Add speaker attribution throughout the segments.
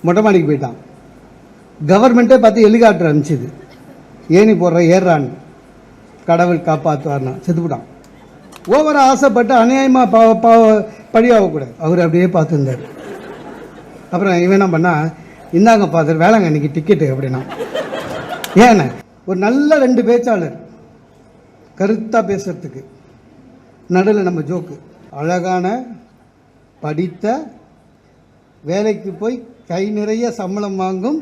Speaker 1: மொட்டை மாடிக்கு போயிட்டான். கவர்மெண்ட்டே பார்த்து ஹெலிகாப்டர் அனுப்பிச்சிது, ஏணி போடுற ஏறான்னு, கடவுள் காப்பாற்றுவார்னா செத்துவிட்டான். ஓவராக ஆசைப்பட்டு அநியாயமாக படியாகக்கூடாது. அவர் அப்படியே பார்த்துருந்தார். அப்புறம் இவன் என்ன பண்ணா, இந்தாங்க ஃபாதர் வேளாங்கண்ணிக்கு டிக்கெட்டு அப்படின்னா. ஏன்னா ஒரு நல்ல 2 பேச்சாளர் கருத்தாக பேசுறதுக்கு, நடுவில் நம்ம ஜோக்கு, அழகான படித்த வேலைக்கு போய் கை நிறைய சம்பளம் வாங்கும்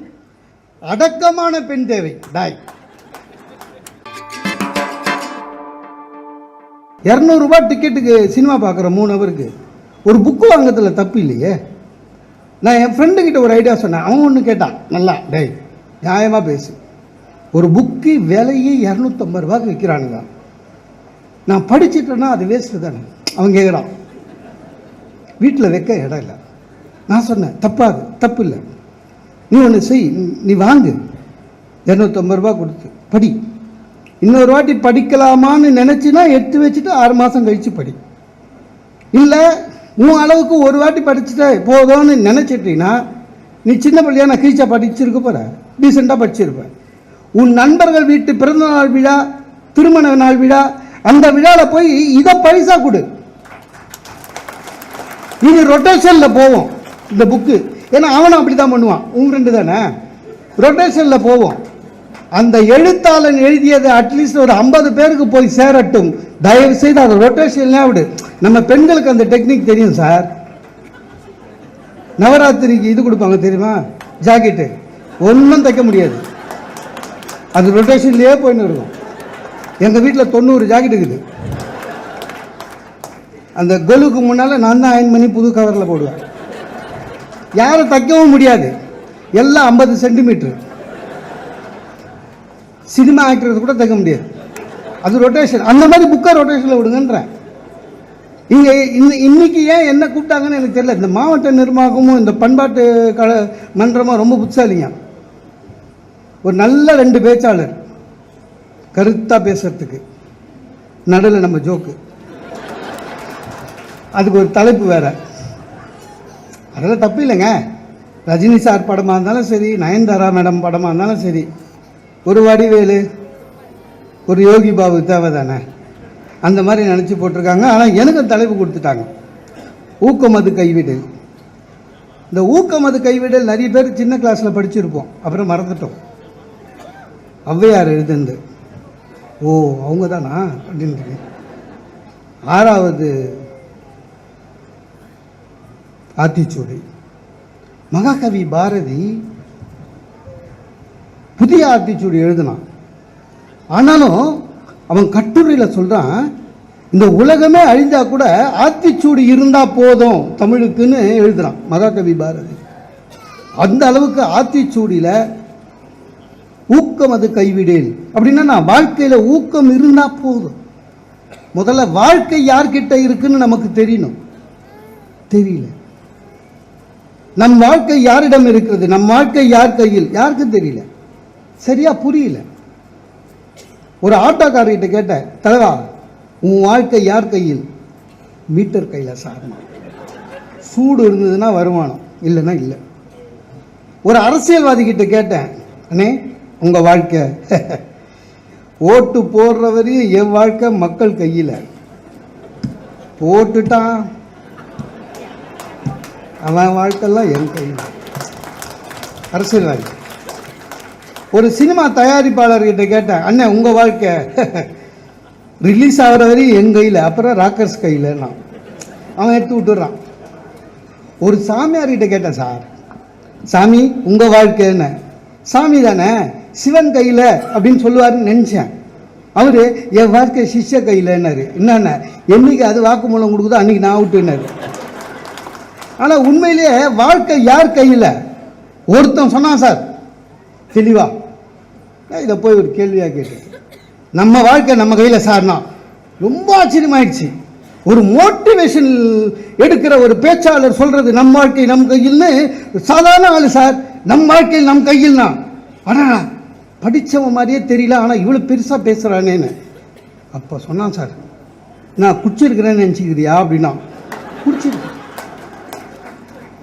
Speaker 1: அடக்கமான பெண் தேவை. டாய் 200 ரூபாய் டிக்கெட்டுக்கு சினிமா பார்க்குற 3 ஹவருக்கு ஒரு புக்கு வாங்கிறதுல தப்பு இல்லையே. நான் என் ஃப்ரெண்டுக்கிட்ட ஒரு ஐடியா சொன்னேன். அவன் ஒன்று கேட்டான், நல்லா டேய் நியாயமாக பேசு, ஒரு புக்கு விலையே 250 ரூபாய்க்கு விற்கிறானுங்க, நான் படிச்சுட்டேன்னா அது வேஸ்ட்டு தானே. அவன் கேட்குறான், வீட்டில் வைக்க இடம் இல்லை. நான் சொன்னேன், தப்பாது, தப்பு இல்லை, நீ ஒன்று செய், நீ வாங்கு, 250 ரூபா கொடுத்து படி. இன்னொரு வாட்டி படிக்கலாமான்னு நினச்சின்னா எடுத்து வச்சுட்டு 6 மாதம் கழித்து படி. இல்லை உன் அளவுக்கு ஒரு வாட்டி படிச்சுட்ட போதும்னு நினச்சிட்டீங்கன்னா நீ சின்ன பிள்ளையா நான் கீழ்ச்சா படிச்சிருக்க போகிற, டீசெண்டாக படிச்சிருப்பேன். உன் நண்பர்கள் வீட்டு பிறந்த நாள் விழா, திருமண நாள் விழா, அந்த விழாவில் போய் இதை பரிசா கொடு. இது ரொட்டேஷனில் போவோம் இந்த புக்கு. ஏன்னா அவனும் அப்படி தான் பண்ணுவான், உன் ஃப்ரெண்டு தானே. ரொட்டேஷனில் போவோம். அந்த எழுத்தாளன் எழுதியது அட்லீஸ்ட் ஒரு 50 பேருக்கு போய் சேரட்டும். தயவு செய்து அதை ரொட்டேஷன்லேயே விடு. நம்ம பெண்களுக்கு அந்த டெக்னிக் தெரியும் சார். நவராத்திரிக்கு இது கொடுப்பாங்க தெரியுமா, ஜாக்கெட்டு, ஒன்றும் தைக்க முடியாது, அது ரொட்டேஷன்லேயே போயின்னு இருக்கும். எங்கள் வீட்டில் 90 ஜாக்கெட் இருக்குது. அந்த கொலுக்கு முன்னால் நான் தான் அயன் பண்ணி புது கவரில் போடுவேன். யாரும் தைக்கவும் முடியாது, எல்லாம் 50 சென்டிமீட்டர். சினிமா ஆக்டர் கூட தைக்க முடியாது, அது ரொட்டேஷன். அந்த மாதிரி புக்கை ரொட்டேஷனில் விடுங்கன்றேன். இங்கே இன்னைக்கு ஏன் என்ன கூப்பிட்டாங்கன்னு எனக்கு தெரியல. இந்த மாவட்ட நிர்வாகமும் இந்த பண்பாட்டு மன்றமும் ரொம்ப புத்திசாலிங்க. ஒரு நல்ல 2 பேச்சாளர் கருத்தாக பேசுறதுக்கு, நடுவில் நம்ம ஜோக்கு, அதுக்கு ஒரு தலைப்பு வேற. அதெல்லாம் தப்பு இல்லைங்க. ரஜினி சார் படமாக இருந்தாலும் சரி, நயன்தாரா மேடம் படமாக இருந்தாலும் சரி, ஒரு வடிவேலு, ஒரு யோகி பாபு தேவை தானே, அந்த மாதிரி நினச்சி போட்டிருக்காங்க. ஆனால் எனக்கு தலைப்பு கொடுத்துட்டாங்க, ஊக்கமது கைவிடல். இந்த ஊக்கமது கைவிடல் நிறைய பேர் சின்ன கிளாஸில் படிச்சிருப்போம், அப்புறம் மறந்துட்டோம். ஔவையார் எழுதுந்து, ஓ அவங்க தானா அப்படின்ட்டு. 6வது ஆத்திச்சூடி. மகாகவி பாரதி புதிய ஆத்திச்சூடி எழுதினான். ஆனாலும் அவன் கட்டுரையில் சொல்கிறான், இந்த உலகமே அழிந்தா கூட ஆத்திச்சூடி இருந்தால் போதும் தமிழுக்குன்னு எழுதுகிறான் மகாகவி பாரதி. அந்த அளவுக்கு ஆத்திச்சூடியில் ஊக்கம் அது கைவிடேல் அப்படின்னா, வாழ்க்கையில் ஊக்கம் இருந்தால் போதும். முதல்ல வாழ்க்கை யார்கிட்ட இருக்குன்னு நமக்கு தெரியணும். தெரியல. நம் வாழ்க்கை யாரிடம் இருக்கிறது, நம் வாழ்க்கை யார் கையில், யாருக்கும் தெரியல, சரியா புரியல. ஒரு ஆட்டோக்காரர்கிட்ட கேட்டேன், தலைவா உன் வாழ்க்கை யார் கையில்? மீட்டர் கையில் சார்னா. சூடு இருந்ததுன்னா வருமானம், இல்லைன்னா இல்லை. ஒரு அரசியல்வாதி கிட்ட கேட்டேன், அண்ணே உங்க வாழ்க்கை? ஓட்டு போடுற வரையும் என் வாழ்க்கை மக்கள் கையில், போட்டுட்டான் அவன் வாழ்க்கைலாம் என் கையில். அரசியல்வாதி. ஒரு சினிமா தயாரிப்பாளர்கிட்ட கேட்டேன், அண்ணன் உங்கள் வாழ்க்கை? ரிலீஸ் ஆகிற வரையும் என் கையில், அப்புறம் ராக்கர்ஸ் கையில். நான் அவன் எடுத்து விட்டுறான். ஒரு சாமியார்கிட்ட கேட்டேன், சார் சாமி உங்கள் வாழ்க்கைன்னு. சாமி தானே, சிவன் கையில் அப்படின்னு சொல்லுவாருன்னு நினச்சேன். அவர் என் வாழ்க்கை சிஷ்ய கையில்னாரு. என்னென்ன என்னைக்கு அது வாக்குமூலம் கொடுக்குதோ அன்றைக்கி நான் விட்டுனாரு. ஆனால் உண்மையிலேயே வாழ்க்கை யார் கையில்? ஒருத்தன் சொன்னான் சார் தெளிவா. இதை போய் ஒரு கேள்வியாக கேட்டு, நம்ம வாழ்க்கை நம்ம கையில் சார்னா ரொம்ப ஆச்சரியமாயிடுச்சு. ஒரு மோட்டிவேஷன் எடுக்கிற ஒரு பேச்சாளர் சொல்றது நம் வாழ்க்கை நம் கையில்னு, சாதாரண ஆளு சார் நம் வாழ்க்கையில் நம் கையில்னா, ஆனால் படித்தவன் மாதிரியே தெரியல, ஆனால் இவ்வளோ பெருசாக பேசுகிறானேன்னு. அப்போ சொன்னான், சார் நான் குடிச்சிருக்கிறேன்னு நினச்சிக்கிறியா அப்படின்னா. குடிச்சிருக்கேன்.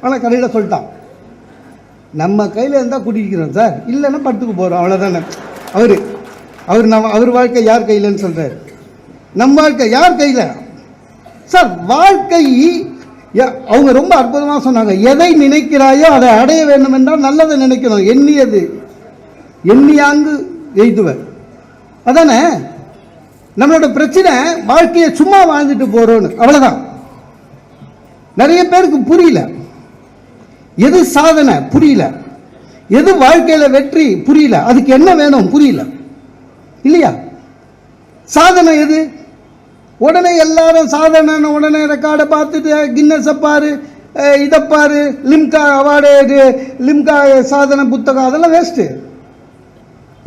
Speaker 1: ஆனால் கடையில் சொல்லிட்டான், நம்ம கையில் இருந்தால் குடிக்கிறோம் சார், இல்லைன்னா பட்டுக்கு போகிறோம், அவ்வளோதானே. அவர் வாழ்க்கை யார் கையிலன்னு சொல்கிறார். நம்ம வாழ்க்கை யார் கையில் சார்? வாழ்க்கை அவங்க ரொம்ப அற்புதமாக சொன்னாங்க. எதை நினைக்கிறாயோ அதை அடைய வேண்டும் என்றால் நல்லதை நினைக்கணும். எண்ணியது எண்ணியாங்கு எய்துவர். அதானே நம்மளோட பிரச்சனை. வாழ்க்கையை சும்மா வாழ்ந்துட்டு போறோன்னு, அவ்வளவுதான். நிறைய பேருக்கு புரியல. எது சாதனை புரியல, எது வாழ்க்கையில வெற்றி புரியல, அதுக்கு என்ன வேணும் புரியல இல்லையா? சாதனை எது? உடனே எல்லாரும் சாதனை, உடனே ரெக்கார்டை பார்த்துட்டு கின்னஸை பாரு, இதை பாரு, லிம்கா அவார்டு, லிம்கா சாதனை புத்தகம், அதெல்லாம் வேஸ்ட்டு.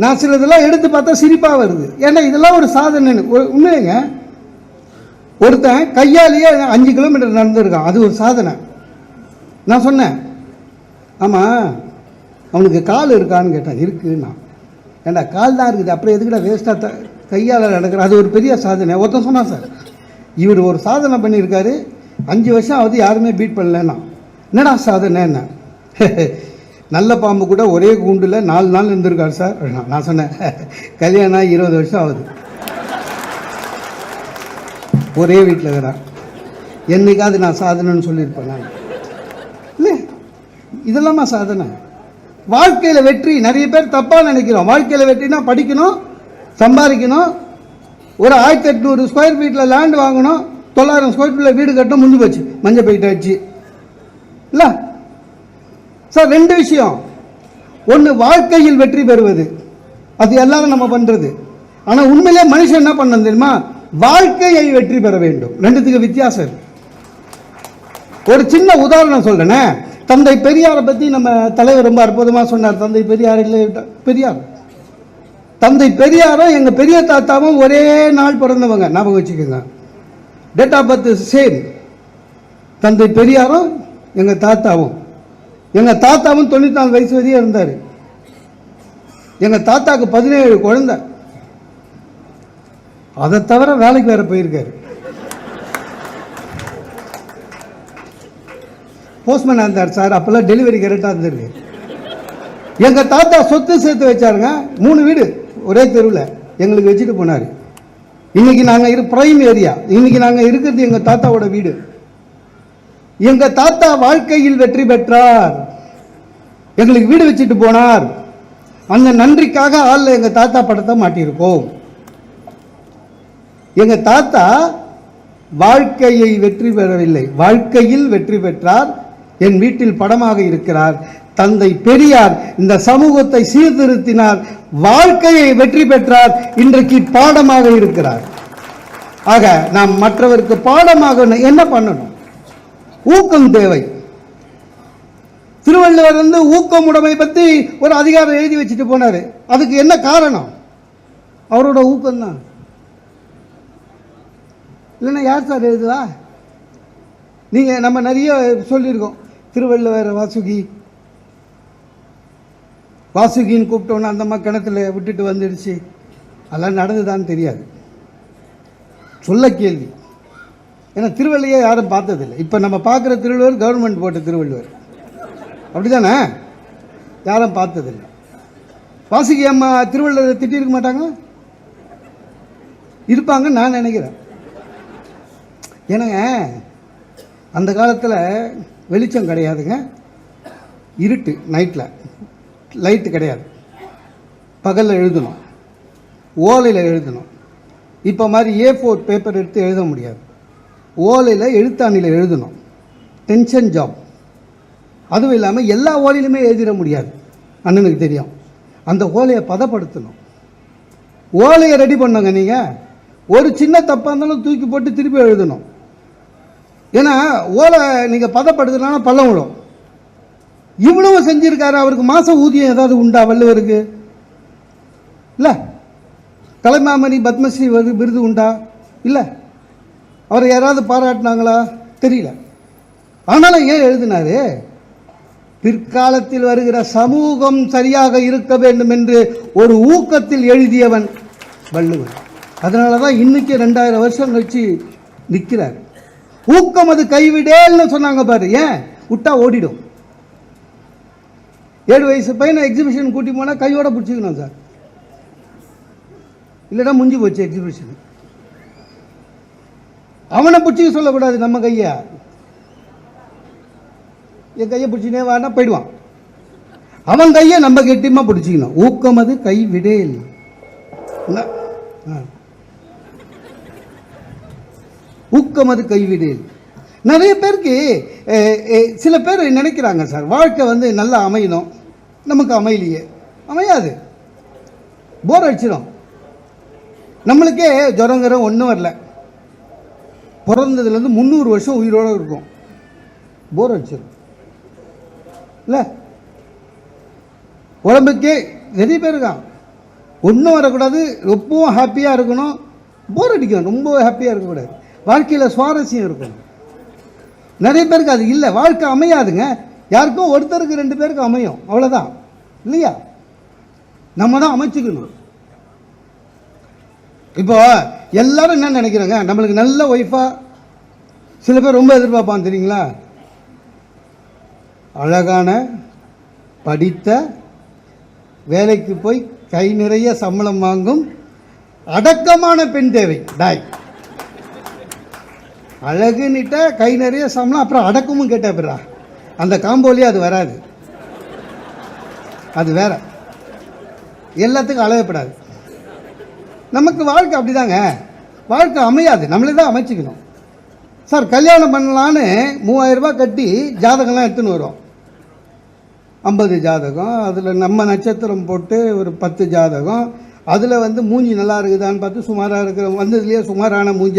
Speaker 1: நான் சிலதெல்லாம் எடுத்து பார்த்தா சிரிப்பாக வருது. ஏன்னா இதெல்லாம் ஒரு சாதனை. உண்மைங்க, ஒருத்தன் கையாலேயே 5 கிலோமீட்டர் நடந்துருக்கான், அது ஒரு சாதனை. நான் சொன்னேன், ஆமாம் அவனுக்கு கால் இருக்கான்னு கேட்டேன். இருக்குன்னா, ஏண்டா கால் தான் இருக்குது, அப்புறம் எதுக்கிட்ட வேஸ்ட்டாக கையால் நடக்கிற, அது ஒரு பெரிய சாதனை. ஒருத்தன் சொன்னான், சார் இவர் ஒரு சாதனை பண்ணியிருக்காரு, 5 வருஷம் ஆகுது யாருமே பீட் பண்ணலன்னா. என்னடா சாதனை? என்ன நல்ல பாம்பு கூட ஒரே கூண்டில் 4 நாள் இருந்திருக்காரு சார். நான் சொன்னேன், கல்யாணம் 20 வருஷம் ஆகுது, ஒரே வீட்டில் இருக்கிறான், என்னைக்காவது நான் சாதனைன்னு சொல்லியிருப்பேன் நான்? இல்லை, இதெல்லாமா சாதனை? வாழ்க்கையில் வெற்றி நிறைய பேர் தப்பாக நினைக்கிறோம். வாழ்க்கையில் வெற்றினா படிக்கணும், சம்பாதிக்கணும், ஒரு 1800 ஸ்கொயர் ஃபீட்டில் லேண்ட் வாங்கணும், 900 ஸ்கொயர் ஃபீட்டில் வீடு கட்டணும், முடிஞ்சு போச்சு, மஞ்சள் போயிட்டு வச்சு. இல்லை சார், 2 விஷயம். ஒன்று வாழ்க்கையில் வெற்றி பெறுவது, அது எல்லாரும் நம்ம பண்ணுறது. ஆனால் உண்மையிலே மனுஷன் என்ன பண்ணணும் தெரியுமா? வாழ்க்கையை வெற்றி பெற வேண்டும். 2த்துக்கு வித்தியாசம் இருக்கு. ஒரு சின்ன உதாரணம் சொல்றேனே. தந்தை பெரியாரை பற்றி நம்ம தலைவர் ரொம்ப அற்புதமாக சொன்னார். தந்தை பெரியார் இல்லை, பெரியார். தந்தை பெரியாரும் எங்கள் பெரிய தாத்தாவும் ஒரே நாள் பிறந்தவங்க, ஞாபகம் வச்சுக்கோங்க. Date of birth same. தந்தை பெரியாரும் எங்கள் தாத்தாவும் 94 வயசு வரையும் இருந்தார். எங்கள் தாத்தாவுக்கு 17 குழந்தை. அதை தவிர வேலைக்கு வேற போயிருக்காரு. போஸ்ட்மேன் இருந்தார் சார். அப்பெல்லாம் டெலிவரி கரெக்டாக இருந்திருக்கு. எங்கள் தாத்தா சொத்து சேர்த்து வச்சாருங்க. 3 வீடு ஒரே தெருவில் எங்களுக்கு வச்சுட்டு போனார். இன்னைக்கு நாங்கள் பிரைம் ஏரியா. இன்னைக்கு நாங்கள் இருக்கிறது எங்கள் தாத்தாவோட வீடு. எங்க தாத்தா வாழ்க்கையில் வெற்றி பெற்றார், எங்களுக்கு வீடு வச்சுட்டு போனார். அந்த நன்றிக்காக ஆள்ல எங்க தாத்தா படத்தை மாட்டியிருக்கோம். எங்க தாத்தா வாழ்க்கையை வெற்றி பெறவில்லை, வாழ்க்கையில் வெற்றி பெற்றார். என் வீட்டில் படமாக இருக்கிறார். தந்தை பெரியார் இந்த சமூகத்தை சீர்திருத்தினார், வாழ்க்கையை வெற்றி பெற்றார், இன்றைக்கு பாடமாக இருக்கிறார். ஆக நாம் மற்றவருக்கு பாடமாக என்ன பண்ணணும்? ஊக்கம் தேவை. திருவள்ளுவர் ஊக்கமுடைமை பற்றி ஒரு அதிகாரம் எழுதி வச்சுட்டு போனாரு. அதுக்கு என்ன காரணம்? அவரோட ஊக்கம் தான். இல்லைன்னா யார் சார் எழுதுவா? நீங்க நம்ம நிறைய சொல்லியிருக்கோம். திருவள்ளுவர் வாசுகின்னு கூப்பிட்டோன்னா அந்த அம்மா கிணத்துல விட்டுட்டு வந்துடுச்சு. அதெல்லாம் நடந்துதான்னு தெரியாது, சொல்ல கேள்வி. ஏன்னா திருவள்ளுவர் யாரும் பார்த்ததில்லை. இப்போ நம்ம பார்க்குற திருவள்ளுவர் கவர்மெண்ட் போட்ட திருவள்ளுவர், அப்படிதானே? யாரும் பார்த்ததில்லை. வாசுகி அம்மா திருவள்ளுவரை திட்டிருக்க மாட்டாங்க? இருப்பாங்கன்னு நான் நினைக்கிறேன். ஏன்னாங்க அந்த காலத்தில் வெளிச்சம் கிடையாதுங்க, இருட்டு, நைட்டில் லைட்டு கிடையாது. பகலில் எழுதணும், ஓலையில் எழுதணும். இப்போ மாதிரி A4 பேப்பர் எடுத்து எழுத முடியாது. ஓலையில் எழுத்தாணியில் எழுதணும், டென்ஷன் ஜாப். அதுவும் இல்லாமல் எல்லா ஓலையிலுமே எழுதிட முடியாது, அண்ணனுக்கு தெரியும். அந்த ஓலையை பதப்படுத்தணும். ஓலையை ரெடி பண்ணுங்க. நீங்கள் ஒரு சின்ன தப்பாக இருந்தாலும் தூக்கி போட்டு திருப்பி எழுதணும். ஏன்னா ஓலை நீங்கள் பதப்படுத்தினா பள்ளம் விடும். இவ்வளவு செஞ்சிருக்காரு. அவருக்கு மாச ஊதியம் ஏதாவது உண்டா வள்ளுவருக்கு? இல்லை. கலைமாமணி பத்மஸ்ரீ விருது உண்டா? இல்லை. அவரை யாராவது பாராட்டினாங்களா? தெரியல. ஆனாலும் ஏன் எழுதினாரு? பிற்காலத்தில் வருகிற சமூகம் சரியாக இருக்க வேண்டும் என்று ஒரு ஊக்கத்தில் எழுதியவன் வள்ளுவன். அதனால தான் இன்னைக்கு 2000 வருஷம் கழிச்சு நிற்கிறார். ஊக்கம் அது கைவிடேன்னு சொன்னாங்க பாரு. ஏன்? விட்டா ஓடிடும். 7 வயசு பையனை எக்ஸிபிஷன் கூட்டி போனால் கையோட பிடிச்சிக்கணும் சார், இல்லைன்னா முடிஞ்சு போச்சு எக்ஸிபிஷன். அவனை பிடிச்சிக்க சொல்லக்கூடாது, நம்ம கையை, என் கையை பிடிச்சினே வானா போயிடுவான். அவன் கையை நம்ம கெட்டியமா பிடிச்சிக்கணும். ஊக்கம் அது கை விடேல். ஊக்கம் அது கைவிடேல். நிறைய பேருக்கு சில பேர் நினைக்கிறாங்க சார், வாழ்க்கை வந்து நல்லா அமையணும், நமக்கு அமையலையே, அமையாது, போர் அடிச்சிடும். நம்மளுக்கே ஜுரங்கிற ஒன்றும் வரல, பிறந்ததுலேருந்து 300 வருஷம் உயிரோடு இருக்கும், போர் அடிச்சிடும் இல்லை? உடம்புக்கே நிறைய பேர் இருக்கான், ஒன்றும் வரக்கூடாது, ரொம்பவும் ஹாப்பியாக இருக்கணும், போர் அடிக்கணும், ரொம்ப ஹாப்பியாக இருக்கக்கூடாது, வாழ்க்கையில் சுவாரஸ்யம் இருக்கணும். நிறைய பேருக்கு அது இல்லை, வாழ்க்கை அமையாதுங்க. யாருக்கும் ஒருத்தருக்கு 2 பேருக்கு அமையும், அவ்வளோதான் இல்லையா? நம்ம தான் அமைச்சுக்கணும். இப்போ எல்லாரும் என்ன நினைக்கிறாங்க, நம்மளுக்கு நல்ல ஒய்ஃபா, சில பேர் ரொம்ப எதிர்பார்ப்பான் தெரியுங்களா, அழகான படித்த வேலைக்கு போய் கை நிறைய சம்பளம் வாங்கும் அடக்கமான பெண் தேவை. டாய், அழகுன்னிட்ட கை நிறைய சம்பளம், அப்புறம் அடக்கமும் கேட்ட பிறா அந்த காம்போலியே அது வராது, அது வேற, எல்லாத்துக்கும் அழகப்படாது. நமக்கு வாழ்க்கை அப்படிதாங்க, வாழ்க்கை அமையாது, நம்மளே தான் அமைச்சிக்கணும். சார் கல்யாணம் பண்ணலான்னு 3000 ரூபாய் கட்டி ஜாதகம்லாம் எடுத்துன்னு வரும், 50 ஜாதகம், அதில் நம்ம நட்சத்திரம் போட்டு ஒரு 10 ஜாதகம், அதில் வந்து மூஞ்சி நல்லா இருக்குதான்னு பார்த்து சுமாராக இருக்கிற வந்ததுலேயே சுமாரான மூஞ்ச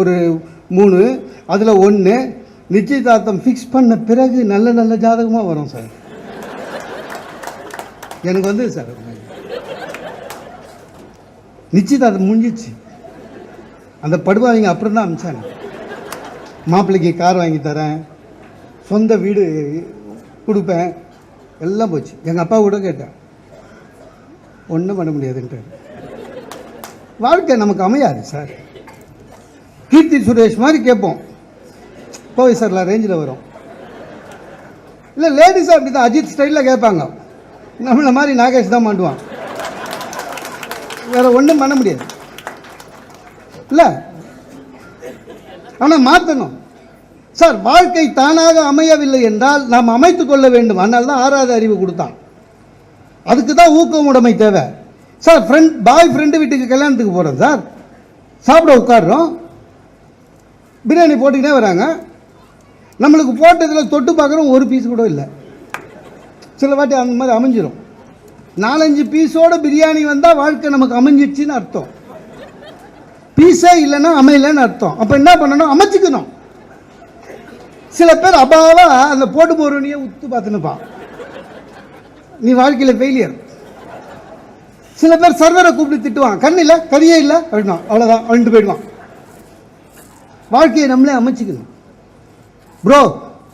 Speaker 1: ஒரு 3, அதில் 1 நிச்சயதார்த்தம் ஃபிக்ஸ் பண்ண பிறகு நல்ல நல்ல ஜாதகமாக வரும் சார். எனக்கு வந்து சார் நிச்சயதார்த்தம் முடிஞ்சிச்சு, அந்த படுவாங்க அப்புறம் தான் அமிச்சாங்க, மாப்பிள்ளைக்கு கார் வாங்கி தரேன், சொந்த வீடு கொடுப்பேன், எல்லாம் போச்சு. எங்கள் அப்பா கூட கேட்டேன், ஒன்றும் பண்ண முடியாதுன்ட்டு. வாழ்க்கை நமக்கு அமையாது சார். கீர்த்தி சுரேஷ் மாதிரி கேட்போம், போய் சார்ல ரேஞ்சில் வரும். இல்லை லேடிஸாக அப்படி தான் அஜித் ஸ்டைலில் கேட்பாங்க, நம்மளை மாதிரி நாகேஷ் தான் மாட்டுவான், வேற ஒன்றும் பண்ண முடியாது இல்லை. ஆனால் மாற்றணும் சார். வாழ்க்கை தானாக அமையவில்லை என்றால் நாம் அமைத்து கொள்ள வேண்டும். அதனால தான் 6வது அறிவு கொடுத்தான். அதுக்கு தான் ஊக்கம் உடைமை தேவை சார். பாய் ஃப்ரெண்டு வீட்டுக்கு கல்யாணத்துக்கு போகிறோம் சார், சாப்பிட உட்காடுறோம், பிரியாணி போட்டுக்கினே வராங்க, நம்மளுக்கு போட்டதில் தொட்டு பார்க்குறோம், ஒரு பீஸ் கூட இல்லை. சில வாட்டி அந்த மாதிரி அமைஞ்சிடும். 4-5 பீஸோட பிரியாணி வந்தால் வாழ்க்கை நமக்கு அமைஞ்சிடுச்சின்னு அர்த்தம். பீஸே இல்லைன்னா அமையலன்னு அர்த்தம். அப்போ என்ன பண்ணணும், அமைச்சிக்கணும். சில பேர் அபாவா அந்த போட்டு போறவனையே உத்து பார்த்துன்னுப்பான், நீ வாழ்க்கையில் ஃபெயிலியர். சில பேர் சர்வரை கூப்பிட்டு திட்டுவான், கண் இல்லை கரியே இல்லை அப்படின்னா, அவ்வளோதான் அப்படின்ட்டு போயிடுவான். வாழ்க்கையை நம்மளே அமைச்சிக்கணும். ப்ரோ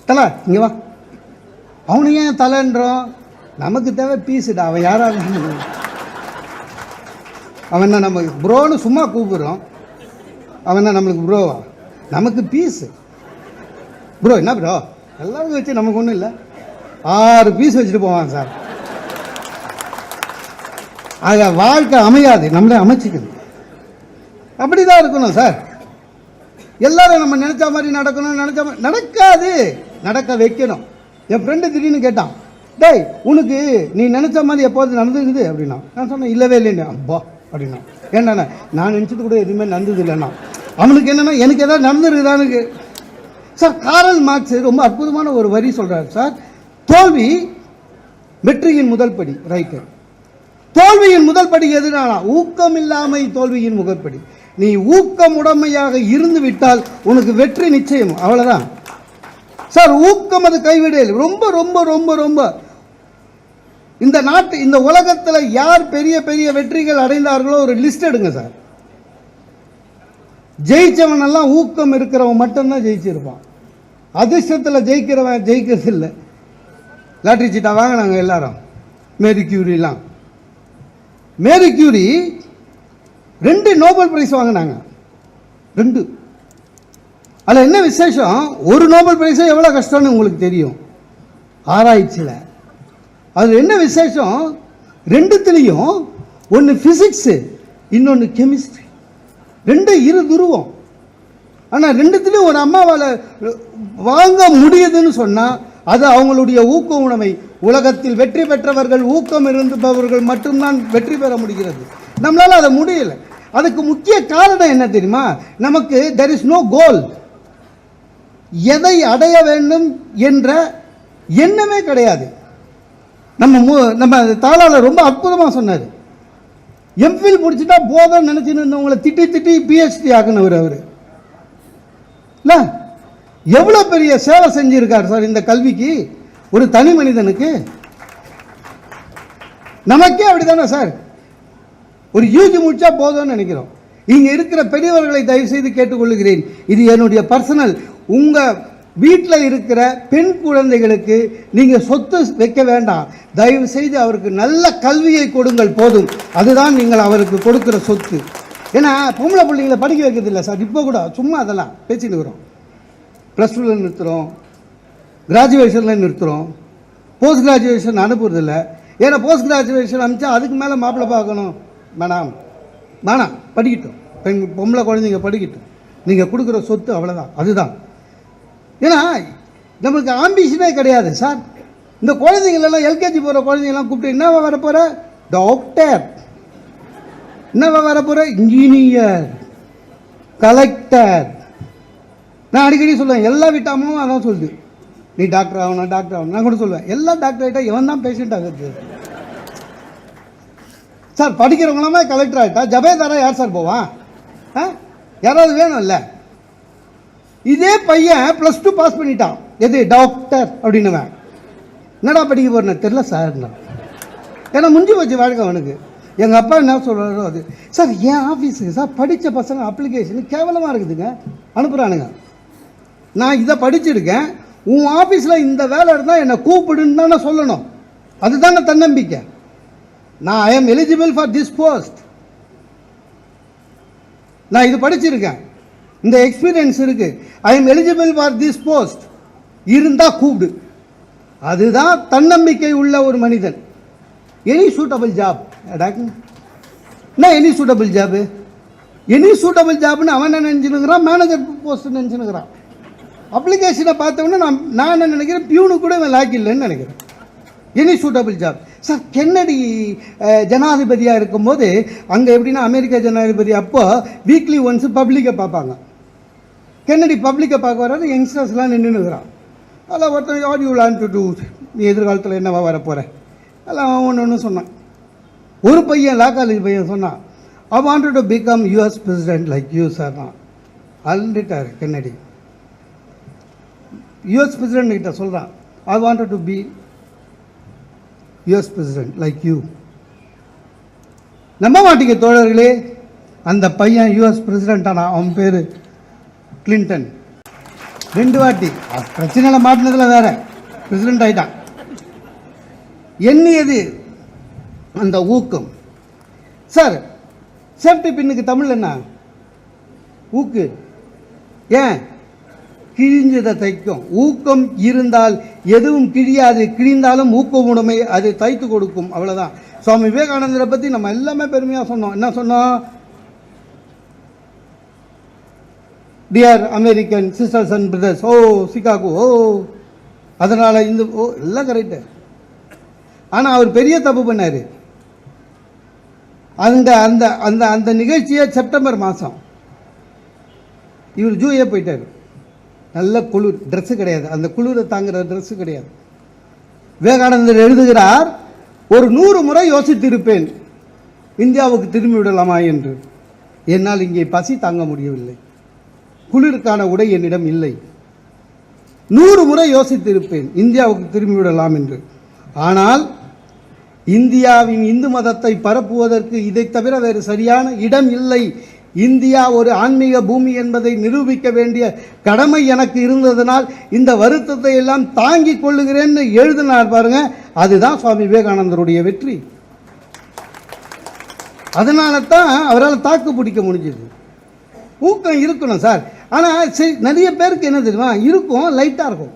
Speaker 1: தலை இங்கே வா, அவனு ஏன் தலைன்றோம், நமக்கு தேவை பீஸுடா. அவன் யாராவது அவன் என்ன நமக்கு ப்ரோன்னு சும்மா கூப்பிடுறோம், அவன் என்ன நம்மளுக்கு ப்ரோவா, நமக்கு பீஸு. ப்ரோ என்ன ப்ரோ எல்லாரும் வச்சு நமக்கு ஒன்றும் இல்லை, 6 பீஸ் வச்சுட்டு போவான் சார். ஆக வாழ்க்கை அமையாது, நம்மளே அமைச்சிக்கணும். அப்படிதான் இருக்கணும் சார். எல்லாரும் நம்ம நினைச்ச மாதிரி நடக்கணும், நினைச்ச மாதிரி நடக்காது, நடக்க வைக்கணும். என் ஃப்ரெண்டு திடீர்னு கேட்டான், டேய் உனக்கு நீ நினைச்ச மாதிரி எப்போது நடந்துக்குது அப்படின்னா, நான் சொன்னேன் இல்லவே இல்லைன்னு. அப்பா அப்படின்னா, ஏன்னா நான் நினச்சது கூட எதுவுமே நடந்தது இல்லைன்னா. அவனுக்கு என்னன்னா எனக்கு எதாவது நடந்துருக்குதானுக்கு சார். காரல் மார்க்ஸ் ரொம்ப அற்புதமான ஒரு வரி சொல்றாரு சார், தோல்வி வெற்றியின் முதல் படி. ரைட்டு, தோல்வியின் முதல் படி எதுனா ஊக்கம் இல்லாமை தோல்வியின் முதல் படி. நீ ஊக்கம் உடைமையாக இருந்து விட்டால் உனக்கு வெற்றி நிச்சயம், அவ்வளவுதான் சார். ஊக்கம் அது கைவிடல். ரொம்ப ரொம்ப ரொம்ப ரொம்ப இந்த நாட்டு இந்த உலகத்தில் யார் பெரிய பெரிய வெற்றிகள் அடைந்தார்களோ ஒரு லிஸ்ட் எடுங்க சார். ஜெயிச்சவன் எல்லாம் ஊக்கம் இருக்கிறவன் மட்டும்தான் ஜெயிச்சிருப்பான். அதிர்ஷ்டத்தில் ஜெயிக்கிறவன் ஜெயிக்கிறது இல்லை. லாட்டரி சீட்டா வாங்கினாங்க எல்லாரும், மேரி கியூரிலாம். மேரி கியூரி 2 நோபல் பிரைஸ் வாங்கினாங்க, 2. அதில் என்ன விசேஷம், ஒரு நோபல் பிரைஸே எவ்வளோ கஷ்டம்னு உங்களுக்கு தெரியும் ஆராய்ச்சியில். அது என்ன விசேஷம், ரெண்டுத்துலேயும் ஒன்று ஃபிசிக்ஸு இன்னொன்று கெமிஸ்ட்ரி, ரெண்டும் இரு துருவம். ஆனால் ரெண்டுத்துலேயும் ஒரு அம்மாவால் வாங்க முடியுதுன்னு சொன்னால் அது அவங்களுடைய ஊக்க உணவை. உலகத்தில் வெற்றி பெற்றவர்கள், ஊக்கம் இருந்தவர்கள் மட்டும்தான் வெற்றி பெற முடிகிறது. நம்மளால் அதை முடியலை. அதுக்கு முக்கிய காரணம் என்ன தெரியுமா? நமக்கு there is no goal. எதை அடைய வேண்டும் என்ற எண்ணமே கிடையாது. நம்ம தாளாளர் ரொம்ப அற்புதமாக சொன்னார். எம்ஃபில் முடிச்சுட்டா போதும்னு நினச்சின்னு இருந்தவங்களை திட்டி திட்டி பிஹெச்டி ஆக்குனவர் அவர் இல்லை. எவ்வளோ பெரிய சேவை செஞ்சிருக்கார் சார் இந்த கல்விக்கு, ஒரு தனி மனிதனுக்கு. நமக்கே அப்படிதானே சார், ஒரு யூஜி முடிச்சா போதும்னு நினைக்கிறோம். இங்கே இருக்கிற பெரியவர்களை தயவு செய்து கேட்டுக்கொள்கிறேன், இது என்னுடைய பர்சனல். உங்கள் வீட்டில் இருக்கிற பெண் குழந்தைகளுக்கு நீங்கள் சொத்து வைக்க வேண்டாம். தயவு செய்து அவருக்கு நல்ல கல்வியை கொடுங்கள், போதும். அதுதான் நீங்கள் அவருக்கு கொடுக்குற சொத்து. ஏன்னா பொம்பளை பிள்ளைங்களை படிக்க வைக்கிறது இல்லை சார். இப்போ கூட சும்மா அதெல்லாம் பேசிட்டு இருக்கிறோம். +2 நிறுத்துகிறோம், கிராஜுவேஷனில் நிறுத்துகிறோம், போஸ்ட் கிராஜுவேஷன் அனுப்புறதில்ல. ஏன்னா போஸ்ட் கிராஜுவேஷன் அனுப்பிச்சா அதுக்கு மேலே மாப்பிள்ளை பார்க்கணும். வேணாம் படிக்கட்டும், பொம்பளை குழந்தைங்க படிக்கட்டும். நீங்கள் கொடுக்குற சொத்து அவ்வளோதான், அதுதான். ஏன்னா நம்மளுக்கு ஆம்பிஷனே கிடையாது சார். இந்த குழந்தைங்களெல்லாம் எல்கேஜி போகிற குழந்தைங்கள்லாம் கூப்பிட்டு என்னவா வரப்போகிற, டாக்டர், என்னவா வரப்போகிற, இன்ஜினியர், கலெக்டர். நான் அடிக்கடி சொல்லுவேன், எல்லா வீட்டாமும் அதான் சொல்லுது, நீ டாக்டர் ஆகணும் டாக்டர் ஆகணும். நான் கூட சொல்லுவேன், எல்லா டாக்டர் ஆகிட்டா இவன் தான் பேஷண்ட் ஆகுது சார். படிக்கிறவங்களாமே கலெக்டர் ஆகிட்டா ஜபேதாரா யார் சார் போவான்? யாராவது வேணும் இல்லை. இதே பையன் +2 பாஸ் பண்ணிட்டான், எது டாக்டர் அப்படின்னுவேன். என்னடா படிக்க போறேன்னு தெரியல சார். ஏன்னா முடிஞ்சு வச்சு வாழ்க்கை அவனுக்கு. எங்கள் அப்பா என்ன சொல்கிறாரோ அது. சார் என் ஆஃபீஸுக்கு சார் படித்த பசங்க அப்ளிகேஷன் கேவலமாக இருக்குதுங்க, அனுப்புகிறானுங்க. நான் இதை படிச்சிருக்கேன், உன் ஆஃபீஸில் இந்த வேலை இருந்தால் என்னை கூப்பிடுன்னு தானே சொல்லணும். அதுதானே தன்னம்பிக்கை. நான் I am eligible for this post, நான் இது படிச்சிருக்கேன், இந்த எக்ஸ்பீரியன்ஸ் இருக்கு, I am eligible for this post, இருந்தால் கூப்பிடு. அதுதான் தன்னம்பிக்கை உள்ள ஒரு மனிதன். எனி சூட்டபிள் ஜாப், என்ன any suitable job, any suitable ஜாப்னு அவன் என்ன நினச்சினுக்கிறான், மேனேஜர் போஸ்ட் நினச்சினுக்கிறான். அப்ளிகேஷனை பார்த்தவொன்னே நான் என்ன நினைக்கிறேன், பியூனு கூட இவன் லாக்கி இல்லைன்னு நினைக்கிறேன். Any suitable job. Sir Kennedy ஜனாதிபதியாக இருக்கும்போது அங்கே எப்படின்னா, அமெரிக்கா ஜனாதிபதி அப்போ வீக்லி ஒன்ஸ் பப்ளிக்கை பார்ப்பாங்க. கென்னடி பப்ளிக்கை பார்க்க வராது, யங்ஸ்டர்ஸ்லாம் நின்றுனுக்குறான். அதெல்லாம் ஒருத்தர் யார் யூ லேர்ன் டு டூ, நீ எதிர்காலத்தில் என்னவா வரப்போகிற, அதெல்லாம் ஒன்று ஒன்று சொன்னான். ஒரு பையன் லா காலேஜ் பையன் சொன்னான், I wanted to become US president like you sir. நான் அழுந்துட்டார் கென்னடி. யூஎஸ் பிரசிடென்ட் கிட்ட சொல்கிறான், I wanted to be US president like you. நம்ப மாட்டீங்க தோழர்களே, அந்த பையன் யூஎஸ் பிரசிடென்ட் ஆனா, அவன் பேர் கிளின்டன். 2 வாட்டி பிரச்சனையில் மாட்டினதில் வேற பிரசிடென்ட் ஆகிட்டான். எண்ணியது அந்த ஊக்கம். சார் சேஃப்டி பின்னுக்கு தமிழ் என்ன? ஊக்கு. ஏன்? கிழிஞ்சதை தைக்கும். ஊக்கம் இருந்தால் எதுவும் கிழியாது, கிழிந்தாலும் ஊக்கமுடைமை அது தைத்து கொடுக்கும், அவ்வளோதான். சுவாமி விவேகானந்தரை பற்றி நம்ம எல்லாமே பெருமையாக சொன்னோம். என்ன சொன்னோம்? Dear American sisters and brothers, ஓ சிகாகோ, ஓ அதனால் இந்த ஓ எல்லாம் கரெக்டு. ஆனால் அவர் பெரிய தப்பு பண்ணார். அந்த அந்த அந்த அந்த நிகழ்ச்சியை செப்டம்பர் மாதம் இவர் ஜூயே போயிட்டார். நல்ல குளிர், ட்ரெஸ்ஸு கிடையாது, அந்த குளிரை தாங்குகிற ட்ரெஸ்ஸு கிடையாது. விவேகானந்தர் எழுதுகிறார், ஒரு 100 முறை யோசித்திருப்பேன் இந்தியாவுக்கு திரும்பி விடலாமா என்று. என்னால் இங்கே பசி தாங்க முடியவில்லை, குளிருக்கான உடை என்னிடம் இல்லை. 100 முறை யோசித்திருப்பேன் இந்தியாவுக்கு திரும்பி விடலாம் என்று. ஆனால் இந்தியாவின் இந்து மதத்தை பரப்புவதற்கு இதை தவிர வேறு சரியான இடம் இல்லை. இந்தியா ஒரு ஆன்மீக பூமி என்பதை நிரூபிக்க வேண்டிய கடமை எனக்கு இருந்ததனால் இந்த வருத்தத்தை எல்லாம் தாங்கிக் கொள்ளுகிறேன்னு எழுதினார் பாருங்க. அதுதான் சுவாமி விவேகானந்தருடைய வெற்றி. அதனால தான் அவரால் தாக்கு பிடிக்க முடிஞ்சது. ஊக்கம் இருக்கணும் சார். ஆனால் சரி, நிறைய பேருக்கு என்ன தெரியுமா இருக்கும், லைட்டாக இருக்கும்,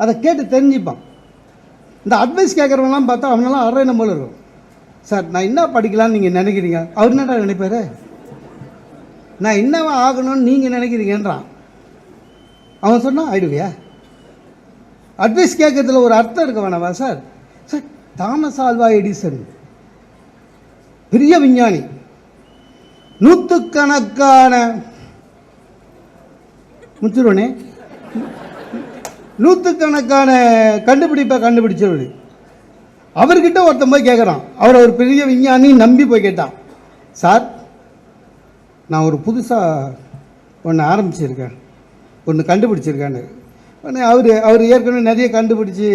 Speaker 1: அதை கேட்டு தெரிஞ்சுப்பான். இந்த அட்வைஸ் கேட்குறவங்களாம் பார்த்தா அவனெல்லாம் அரை போல இருக்கும். சார் நான் என்ன படிக்கலான்னு நீங்கள் நினைக்கிறீங்க, அவர் என்னடா நினைப்பாரு, நான் என்னவா ஆகணும்னு நீங்கள் நினைக்கிறீங்கன்றான். அவன் சொன்னான் ஆயிடுவியா? அட்வைஸ் கேட்கறதுல ஒரு அர்த்தம் இருக்க வேணாவா sir? Sir Thomas Alva Edison பெரிய விஞ்ஞானி, நூற்றுக்கணக்கான முச்சுருவனே நூற்றுக்கணக்கான கண்டுபிடிப்பை கண்டுபிடிச்சவர். அவர்கிட்ட ஒருத்தன் போய் கேட்குறான், அவர் ஒரு பெரிய விஞ்ஞானி நம்பி போய் கேட்டான், சார் நான் ஒரு புதுசாக ஒன்று ஆரம்பிச்சிருக்கேன், ஒன்று கண்டுபிடிச்சிருக்கான்னு. உடனே அவர் ஏற்கனவே நிறைய கண்டுபிடிச்சி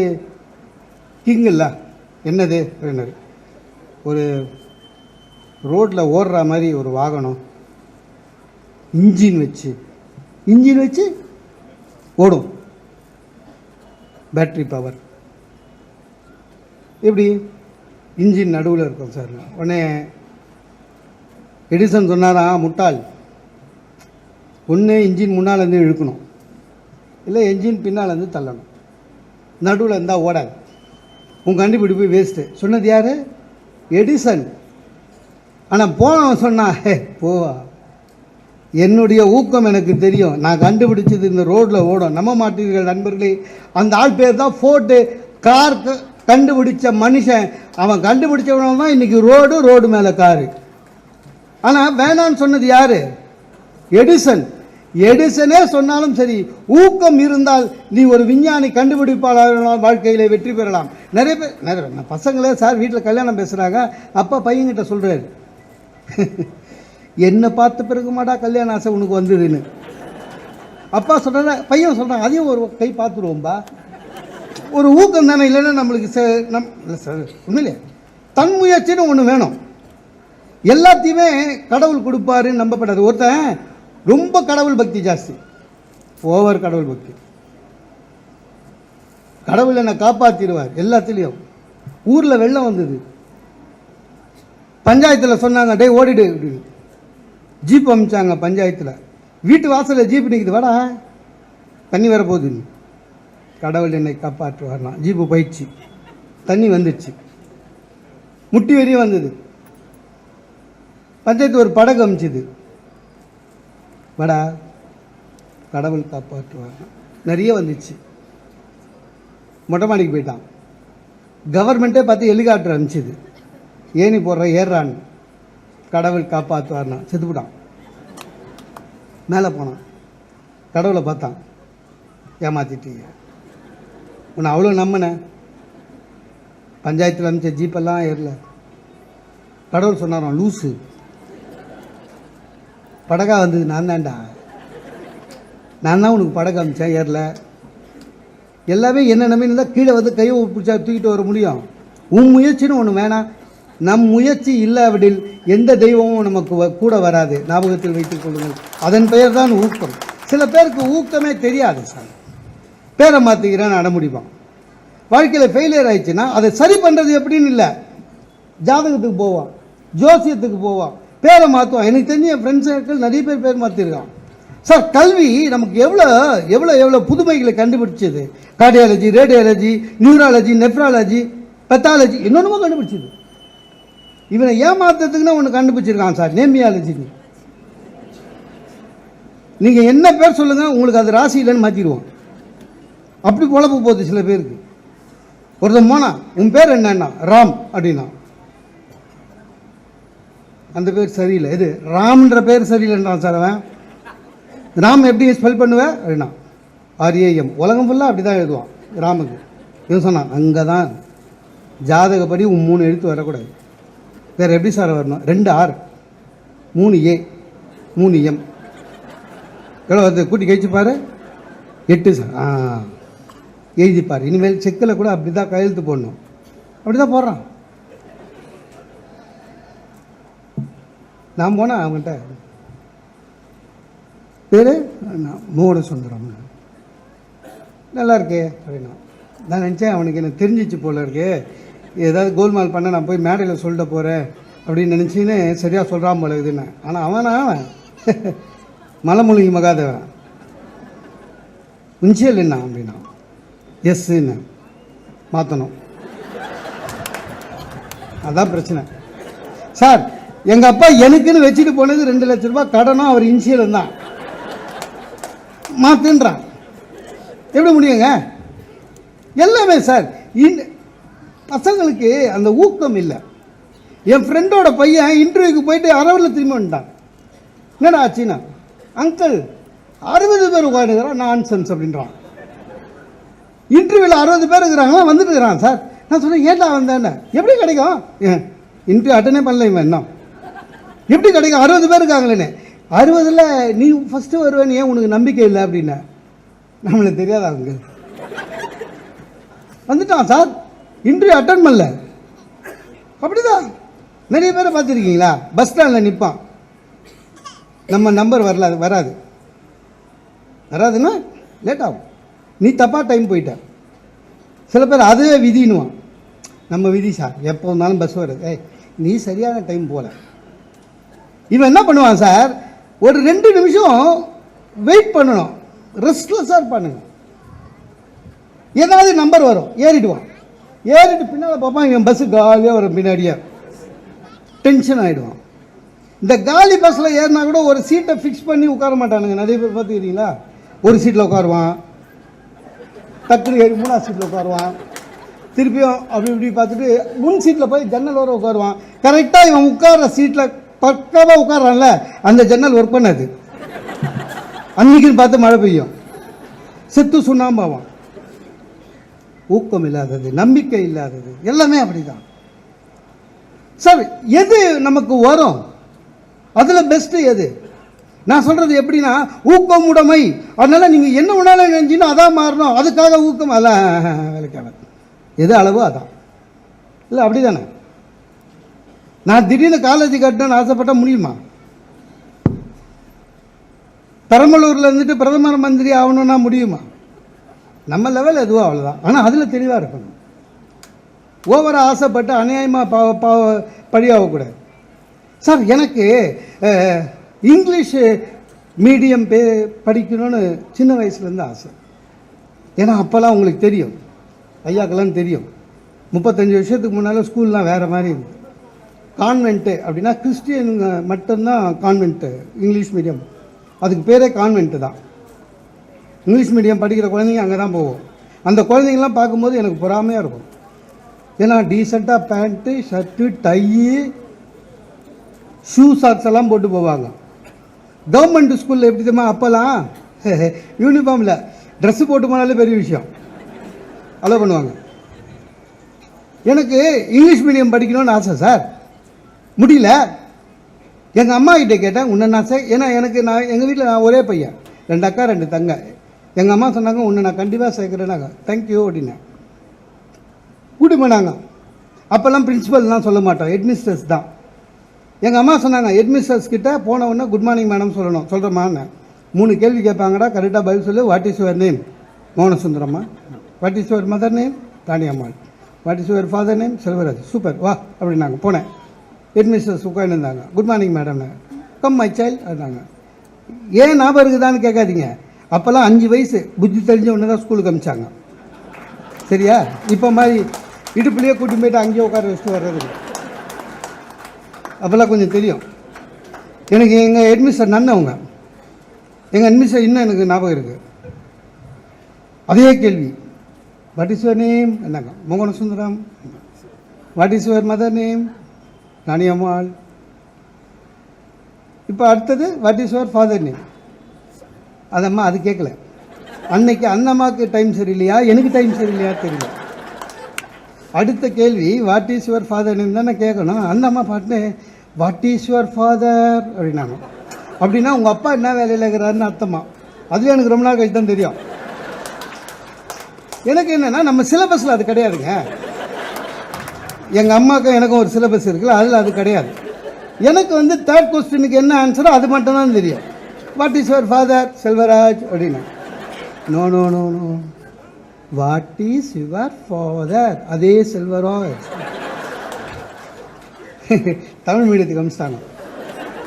Speaker 1: கிங் இல்லை. என்னது அப்படின்னாரு. ஒரு ரோட்டில் ஓடுற மாதிரி ஒரு வாகனம், இன்ஜின் வச்சு ஓடும், பேட்ரி பவர். எப்படி? இன்ஜின் நடுவில் இருக்கும் சார். உடனே எடிசன் சொன்னாராம், முட்டாள், ஒன்று இன்ஜின் முன்னாலேருந்து இழுக்கணும், இல்லை என்ஜின் பின்னாலேருந்து தள்ளணும், நடுவில் இருந்தால் ஓடாது, உன் கண்டுபிடிப்பு வேஸ்ட்டு. சொன்னது யார்? எடிசன். ஆனால் போனவன் சொன்னான், ஹே போவா, என்னுடைய ஊக்கம் எனக்கு தெரியும், நான் கண்டுபிடிச்சது இந்த ரோட்டில் ஓடும். நம்ப மாட்டீர்கள் நண்பர்களே, அந்த ஆள் பேர் தான் ஃபோர்டு. கார் கண்டுபிடிச்ச மனுஷன், அவன் கண்டுபிடிச்சவன தான் இன்றைக்கி ரோடு மேலே காரு. ஆனால் வேணான்னு சொன்னது யார்? எடிசன். எடிசனே சொன்னாலும் சரி, ஊக்கம் இருந்தால் நீ ஒரு விஞ்ஞானி கண்டுபிடிப்பாளர் வாழ்க்கையில் வெற்றி பெறலாம். நிறைய பேர் பசங்களே சார் வீட்டில் கல்யாணம் பேசுகிறாங்க, அப்பா பையன்கிட்ட சொல்கிறாரு, என்னை பார்த்த பிறகு மாடா கல்யாண ஆசை உனக்கு வந்ததுன்னு. அப்பா சொல்கிற, பையன் சொல்கிறான், அதையும் ஒரு கை பார்த்துருவோம்பா. ஒரு ஊக்கம் தானே, இல்லைன்னா நம்மளுக்கு இல்லை சார் உண்மையிலே தன் முயற்சின்னு ஒன்று வேணும். எல்லாத்தையுமே கடவுள் கொடுப்பாருன்னு நம்பப்படாது. ஒருத்தன் ரொம்ப கடவுள் பக்தி ஜாஸ்தி, ஓவர் கடவுள் பக்தி. கடவுள் என்னை காப்பாற்றிடுவார் எல்லாத்துலேயும். ஊரில் வெள்ளம் வந்தது, பஞ்சாயத்தில் சொன்னாங்க, டே ஓடிடு அப்படின்னு. ஜீப் அமிச்சாங்க பஞ்சாயத்தில், வீட்டு வாசலில் ஜீப் நிற்குது, வாடா தண்ணி வரப்போகுதுன்னு. கடவுள் என்னை காப்பாற்றுவார்னா ஜீப்பு போயிடுச்சு, தண்ணி வந்துடுச்சு, முட்டி வரையும் வந்தது. பஞ்சாயத்து ஒரு படகு அமிச்சுது, வாடா கடவுள் காப்பாற்றுவார், நிறைய வந்துச்சு. மொட்டை மாடிக்கு போயிட்டான். கவர்மெண்ட்டே பார்த்து ஹெலிகாப்டர் அனுப்பிச்சிது, ஏணி போடுற ஏறான்னு, கடவுள் காப்பாற்றுவார்னா செத்துவிட்டான். மேலே போனான், கடவுளை பார்த்தான், ஏமாத்திட்டீங்க, உன்னை அவ்வளோ நம்பினேன், பஞ்சாயத்தில் அனுப்பிச்ச ஜீப்பெல்லாம் ஏறல. கடவுள் சொன்னாராம், லூஸு, படகா வந்தது நான் தான்டா, நான் தான் உனக்கு படகு அமிச்சேன், ஏறல. எல்லாமே என்ன நம்பி இருந்தால் கீழே வந்து கையை பிடிச்சா தூக்கிட்டு வர முடியும். உன் முயற்சின்னு ஒன்று வேணாம். நம் முயற்சி இல்லாவிடில் எந்த தெய்வமும் நமக்கு கூட வராது, ஞாபகத்தில் வைத்துக் கொள்ளுங்கள். அதன் பெயர் தான் ஊக்கம். சில பேருக்கு ஊக்கமே தெரியாது சார், பேரை மாற்றிக்கிறேன்னு அடமுடிப்பான். வாழ்க்கையில் ஃபெயிலியர் ஆயிடுச்சுன்னா அதை சரி பண்ணுறது எப்படின்னு இல்லை, ஜாதகத்துக்கு போவான், ஜோசியத்துக்கு போவான், பேரை மாற்றுவான். எனக்கு தெரிஞ்ச என் ஃப்ரெண்ட்ஸ் சர்க்கிள் நிறைய பேர் மாற்றிருக்கான். சார் கல்வி நமக்கு எவ்வளோ எவ்வளோ எவ்வளோ புதுமைகளை கண்டுபிடிச்சது. Cardiology, radiology, neurology, nephrology, pathology, இன்னொன்றுமோ கண்டுபிடிச்சது. இவனை ஏமாத்துறதுக்குன்னு ஒன்று கண்டுபிடிச்சிருக்கான் சார், நேமியாலஜின்னு. நீங்கள் என்ன பேர் சொல்லுங்கள், உங்களுக்கு அது ராசி இல்லைன்னு மாற்றிடுவோம். அப்படி பொழப்பு போகுது சில பேருக்கு. ஒருத்தன் போனா, உன் பேர் என்னன்னா, ராம் அப்படின்னா, அந்த பேர் சரியில்லை, இது ராம்ன்ற பேர் சரியில்லைன்றான் சார் அவன். ராம் எப்படி ஸ்பெல் பண்ணுவேன் அப்படின்னா, RAM. உலகம் ஃபுல்லாக அப்படி தான் எழுதுவான் ராமுக்கு. இவன் சொன்னான், அங்கே தான் ஜாதகப்படி 3 எழுத்து வரக்கூடாது, வேறு எப்படி சார் வரணும், 2 R 3 A 3 M, எவ்வளோ வருது கூட்டி கழிச்சு பாரு, 8 சார். எழுதிப்பார், இனிமேல் செக்கில் கூட அப்படி தான் கையெழுத்து போடணும். அப்படி தான் போடுறான். நான் போனேன் அவங்ககிட்ட, பேர் மோட சுந்தரம், நல்லா இருக்கே அப்படின்னா. நான் நினச்சேன் அவனுக்கு எனக்கு தெரிஞ்சிச்சு போல இருக்கு, ஏதாவது கோல்மால் பண்ண நான் போய் மேடையில் சொல்லிட போகிறேன் அப்படின்னு நினச்சின்னு சரியாக சொல்கிறான் போல இதுன்னு. ஆனால் அவன் மலைமொழி மகாதேவன். இன்ஷியல் என்ன அப்படின்னா, எஸ்ன்னு மாற்றணும். அதான் பிரச்சனை சார். எங்கள் அப்பா எனக்குன்னு வச்சுட்டு போனது 2 லட்ச ரூபாய் கடனும் அவர் இன்சியலும் தான். மாத்துன்றான், எப்படி முடியுங்க? எல்லாமே சார். பசங்களுக்கு அந்த ஊக்கம் இல்லை. என் ஃப்ரெண்டோட பையன் இன்டர்வியூக்கு போயிட்டு அரவில் திரும்பி வந்துட்டான். என்னடா ஆச்சுன்னா, அங்கிள் 60 பேர் உட்காந்துக்கிறான், நான் சென்ஸ் அப்படின்றான். இன்டர்வியூவில் 60 பேர் இருக்கிறாங்களா, வந்துட்டு இருக்கிறான் சார். நான் சொன்னேன், ஏன்டா வந்தேன்னு. எப்படி கிடைக்கும்? இன்டர்வியூ அட்டனே பண்ணல இவன், என்ன எப்படி கிடைக்கும்? 60 பேர் இருக்காங்களேன்னு. 60ல் நீ ஃபஸ்ட்டு வருவேன்னு ஏன் உனக்கு நம்பிக்கை இல்லை அப்படின்னா, நம்மளுக்கு தெரியாதா அவங்க வந்துட்டான் சார். இன்டர்வியூ அட்டன் பண்ணல. அப்படிதான் நிறைய பேரை பார்த்துருக்கீங்களா? பஸ் ஸ்டாண்டில் நிற்பான், நம்ம நம்பர் வராது வராதுன்னா லேட் ஆகும். நீ தப்பாக டைம் போயிட்ட. சில பேர் அதுவே விதின்னுவான். நம்ம விதி சார், எப்போ இருந்தாலும் பஸ் வருது. நீ சரியான டைம் போகல. இவன் என்ன பண்ணுவான் சார், ஒரு 2 நிமிஷம் வெயிட் பண்ணணும், ரெஸ்ட்லெஸ்ஸாக இருப்பானுங்க. ஏதாவது நம்பர் வரும், ஏறிடுவான். ஏறிட்டு பின்னால் பார்ப்பான், இவன் பஸ்ஸு காலியாக வரும், பின்னாடியே டென்ஷன் ஆகிடுவான். இந்த காலி பஸ்ஸில் ஏறினா கூட ஒரு சீட்டை ஃபிக்ஸ் பண்ணி உட்கார மாட்டானுங்க. நிறைய பேர் பார்த்துக்கிறீங்களா? ஒரு சீட்டில் உட்காருவான், டக்குனு ஏறி 3ஆவது சீட்டில் உட்காருவான், திருப்பியும் அப்படி இப்படி பார்த்துட்டு முன் சீட்டில் போய் ஜன்னல் வர உட்காருவான். கரெக்டாக இவன் உட்கார சீட்டில் பக்காவாக உட்காரான்ல, அந்த ஜன்னல் ஒர்க் பண்ணாது. அன்னைக்குன்னு பார்த்து மழை பெய்யும், செத்து சுண்ணாம்பாவான். ஊக்கம் இல்லாதது, நம்பிக்கை இல்லாதது, எல்லாமே அப்படிதான் சார். எது நமக்கு வரும், அதில் பெஸ்ட்டு எது? நான் சொல்கிறது எப்படின்னா, ஊக்கம் உடைமை. அதனால் நீங்கள் என்ன வேணாலும் நினைச்சின்னா அதான் மாறணும், அதுக்காக ஊக்கம் அதான் வேலைக்கான. எது அளவோ அதான் இல்லை, அப்படி தானே? நான் திடீர்னு காலேஜ் கட்டணும்னு ஆசைப்பட்டால் முடியுமா? பெரம்பலூரில் இருந்துட்டு பிரதமர் மந்திரி ஆகணும்னா முடியுமா? நம்ம லெவல் எதுவோ அவ்வளோதான். ஆனால் அதில் தெளிவாக இருக்கணும். ஓவராக ஆசைப்பட்டு அநியாயமாக பழியாகக்கூடாது சார். எனக்கு இங்கிலீஷ் மீடியம் படிக்கணும்னு சின்ன வயசுலேருந்து ஆசை. ஏன்னா அப்போல்லாம் உங்களுக்கு தெரியும், ஐயாக்கெல்லாம் தெரியும், 35 வருஷத்துக்கு முன்னால் ஸ்கூல்லாம் வேறு மாதிரி இருந்தது. கான்வென்ட்டு அப்படின்னா கிறிஸ்டியனுங்க மட்டும்தான் கான்வென்ட்டு, இங்கிலீஷ் மீடியம். அதுக்கு பேரே கான்வென்ட்டு தான். இங்கிலீஷ் மீடியம் படிக்கிற குழந்தைங்க அங்கே தான் போவோம். அந்த குழந்தைங்களாம் பார்க்கும்போது எனக்கு பொறாமையாக இருக்கும். ஏன்னா டீசெண்டாக pant, shirt, dye, shoe, socks எல்லாம் போட்டு போவாங்க. கவர்மெண்ட் ஸ்கூலில் எப்படி தெரியுமா, அப்போல்லாம் யூனிஃபார்மில் ட்ரெஸ்ஸு போட்டு போனாலே பெரிய விஷயம், அலோவ் பண்ணுவாங்க. எனக்கு இங்கிலீஷ் மீடியம் படிக்கணும்னு ஆசை சார், முடியல. எங்கள் அம்மா கிட்டே கேட்டேன், உன்னை நான் ஏன்னா எங்கள் வீட்டில் நான் ஒரே பையன், 2 அக்கா 2 தங்க. எங்கள் அம்மா சொன்னாங்க, உன்னை நான் கண்டிப்பாக சேர்க்குறேன்னாங்க. தேங்க்யூ அப்படின்னேன். கூட்டி போனாங்க. அப்போல்லாம் பிரின்ஸிபல்லாம் சொல்ல மாட்டோம், ஹெட்மிஸ்டர்ஸ் தான். எங்கள் அம்மா சொன்னாங்க, ஹெட்மிஸ்டர்ஸ் கிட்ட போன உடனே குட் மார்னிங் மேடம் சொல்லணும். சொல்கிறேம்மான்னு 3 கேள்வி கேட்பாங்கடா, கரெக்டாக பதில் சொல்லு. What is your name? மோகனசுந்தரம்மா. What is your mother name? Raniammal. What is your father name? Selvaraj. Super, வா அப்படின்னாங்க. போனேன். ஹெட்மிஸ்டர்ஸ் உட்காந்துருந்தாங்க. குட் மார்னிங் மேடம்னு. கம் மை சைல்டு அப்படின்னாங்க. ஏன் ஞாபகம் இருக்குதான்னு கேட்காதீங்க. அப்போல்லாம் 5 வயசு, புத்தி தெரிஞ்ச ஒன்று தான் ஸ்கூலுக்கு அமிச்சாங்க. சரியா? இப்போ மாதிரி இடுப்புலேயே கூட்டி போயிட்டு அங்கேயே உட்கார வச்சுட்டு வர்றது. அப்போல்லாம் கொஞ்சம் தெரியும் எனக்கு. எங்கள் ஹெட்மிஸ்டர் நன்னவங்க. எங்கள் ஹெட்மிஸ்டர் இன்னும் எனக்கு ஞாபகம் இருக்குது. அதே கேள்வி, வாட் இஸ் யுவர் நேம் என்னங்க? Mohanasundaram. What is your mother name? Raniammal. இப்போ அடுத்தது, what is your father name? அதம்மா அது கேட்கல. அன்னைக்கு அந்த அம்மாவுக்கு டைம் சரியில்லையா, எனக்கு டைம் சரியில்லையா தெரியல. அடுத்த கேள்வி, what is your father name தானே கேட்கணும். அந்த அம்மா பாட்டுன்னு வாட் இஸ் யுவர் ஃபாதர் அப்படின்னாங்க. அப்படின்னா உங்கள் அப்பா என்ன வேலையில் இருக்கிறாருன்னு அர்த்தமா. அதுவே எனக்கு ரொம்ப நாள் கழிச்சு தான் தெரியும். எனக்கு என்னென்னா, நம்ம சிலபஸில் அது கிடையாதுங்க. எங்கள் அம்மாவுக்கும் எனக்கும் ஒரு சிலபஸ் இருக்குல்ல, அதில் அது கிடையாது. எனக்கு வந்து 3rd கொஸ்டினுக்கு என்ன ஆன்சரோ அது மட்டும்தான் தெரியும். What is your father? Selvaraj அப்படின்னா. No no no no, what is your father? அதே செல்வராஜ். தமிழ் மீடியத்துக்கு அமிச்சிட்டாங்க.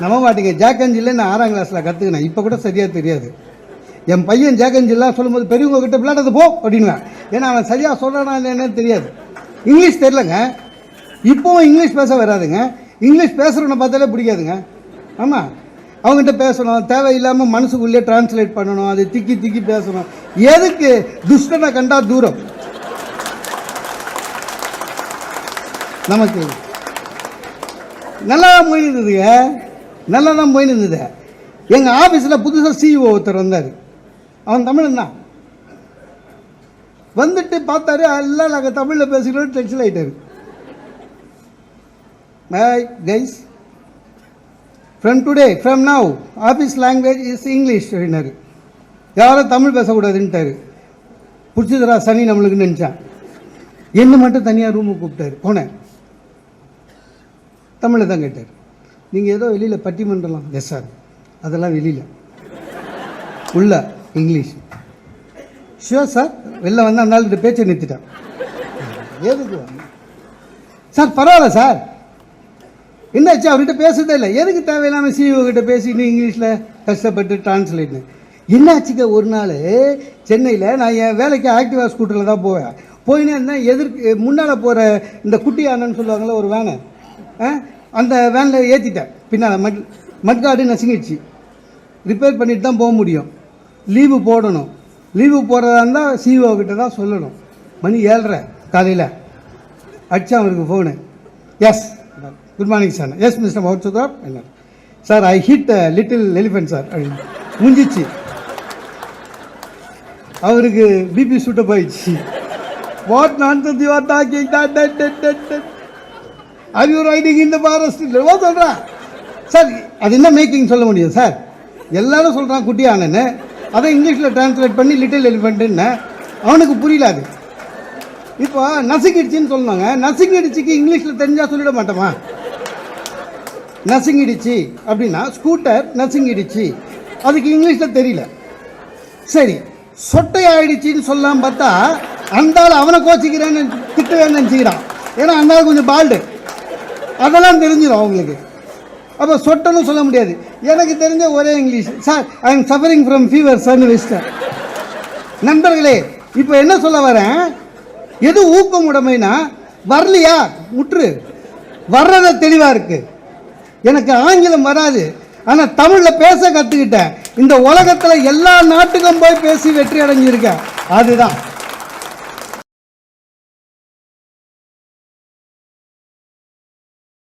Speaker 1: நம்ம மாட்டீங்க. ஜாக்கஞ்சில் நான் 6ஆம் கிளாஸில் கற்றுக்கினேன். இப்போ கூட சரியாக தெரியாது. என் பையன் ஜாக்கஞ்சில்லாம் சொல்லும்போது பெரியவங்க கிட்ட விளையாடுறது போ அப்படின்வேன். ஏன்னா அவன் சரியாக சொல்கிறானா இல்லைன்னு தெரியாது. இங்கிலீஷ் தெரிலங்க. இப்போவும் இங்கிலீஷ் பேச வராதுங்க. இங்கிலீஷ் பேசுகிறவனை பார்த்தாலே பிடிக்காதுங்க. ஆமாம், அவங்ககிட்ட பேசணும், தேவையில்லாமல் மனசுக்குள்ளே டிரான்ஸ்லேட் பண்ணணும், அது திக்கி திக்கி பேசணும். எதுக்கு? துஷ்டனை கண்டா தூரம். நமக்கு நல்லா தான் போயிருந்ததுங்க, நல்லா தான் போயிருந்தது. எங்கள் ஆஃபீஸில் புதுசாக சிஇஓ ஒருத்தர் வந்தார். அவன் தமிழன் தான். வந்துட்டு பார்த்தாரு, எல்லாம் நாங்கள் தமிழில் பேசிக்கிறோம், டென்ஷன் ஆகிட்டார். Hey guys, from today, from now, office language is English. யாரும் தமிழ் பேசக்கூடாதுன்ட்டாரு. பிடிச்சதுரா சனி நம்மளுக்கு நினச்சான். என்ன மட்டும் தனியாக ரூமுக்கு கூப்பிட்டாரு. போனேன், தமிழில் தான் கேட்டார். நீங்கள் ஏதோ வெளியில் பட்டிமன்றலாம். எஸ் சார், அதெல்லாம் வெளியில், உள்ள இங்கிலீஷ். Sure sir. வெளில வந்து அந்த நாள்கிட்ட பேச்சை நிறுத்திட்டான். எதுக்கு சார்? பரவாயில்ல சார். என்னாச்சு? அவர்கிட்ட பேசுறதே இல்லை. எதுக்கு தேவையில்லாமல் சிஇஓ கிட்ட பேசி நீ இங்கிலீஷில் கஷ்டப்பட்டு டிரான்ஸ்லேட்னு. என்னாச்சுக்க, ஒரு நாள் சென்னையில் நான் என் வேலைக்கு ஆக்டிவா ஸ்கூட்டரில் தான் போவேன். போயினே இருந்தேன். முன்னால் போகிற இந்த குட்டி ஆனன்னு சொல்லுவாங்களே ஒரு வேனை, அந்த வேனில் ஏற்றிட்டேன். பின்னால் மட்காடு நசுங்கிடுச்சு. ரிப்பேர் பண்ணிட்டு தான் போக முடியும். லீவு போடணும். லீவு போடுறதா இருந்தால் சிஇஓ கிட்ட தான் சொல்லணும். மணி 7:30 காலையில். அடிச்சா அவருக்கு phone. Yes, good morning sir. Yes mister mouth சுத்ராப். என்ன sir? I hit little elephant sir. முடிஞ்சிச்சு. அவருக்கு பிபி சுட்ட போயிடுச்சு. What nonsense you are talking? Are you riding in the forest? ஓ சொல்கிறேன் சார். அது என்ன மேக்கிங் சொல்ல முடியும் சார்? எல்லாரும் சொல்கிறான் குட்டி ஆனன்னு. அதை இங்கிலீஷில் டிரான்ஸ்லேட் பண்ணி லிட்டில் எலிஃபெண்ட்டுன்னு. அவனுக்கு புரியல. அது இப்போ நசுங்கிடுச்சின்னு சொன்னாங்க. நசுங்கிடுச்சிக்கு இங்கிலீஷில் தெரிஞ்சால் சொல்லிட மாட்டோமா? நசுங்கிடுச்சு அப்படின்னா ஸ்கூட்டர் நசுங்கிடுச்சு, அதுக்கு இங்கிலீஷில் தெரியல. சரி, சொட்டை ஆயிடுச்சின்னு சொல்லலாம் பார்த்தா அந்த ஆள் அவனை கோச்சிக்கிறேன்னு திட்டுவேன்னு நினச்சிக்கிறான். ஏன்னா அந்த ஆள் கொஞ்சம் பால்டு, அதெல்லாம் தெரிஞ்சிடும் அவங்களுக்கு. அப்போ சொட்டன்னு சொல்ல முடியாது. எனக்கு தெரிஞ்ச ஒரே English, sir I am suffering from fever சார்னு வச்சிட்டேன். நண்பர்களே, இப்போ என்ன சொல்ல வரேன்? எது ஊக்கம் உடைமைனா, வரலையா முற்று, வர்றத தெளிவாக இருக்கு. எனக்கு ஆங்கிலம் வராது, ஆனால் தமிழில் பேச கற்றுக்கிட்டேன். இந்த உலகத்தில் எல்லா நாட்டுக்கும் போய் பேசி வெற்றி அடைஞ்சிருக்கேன். அதுதான்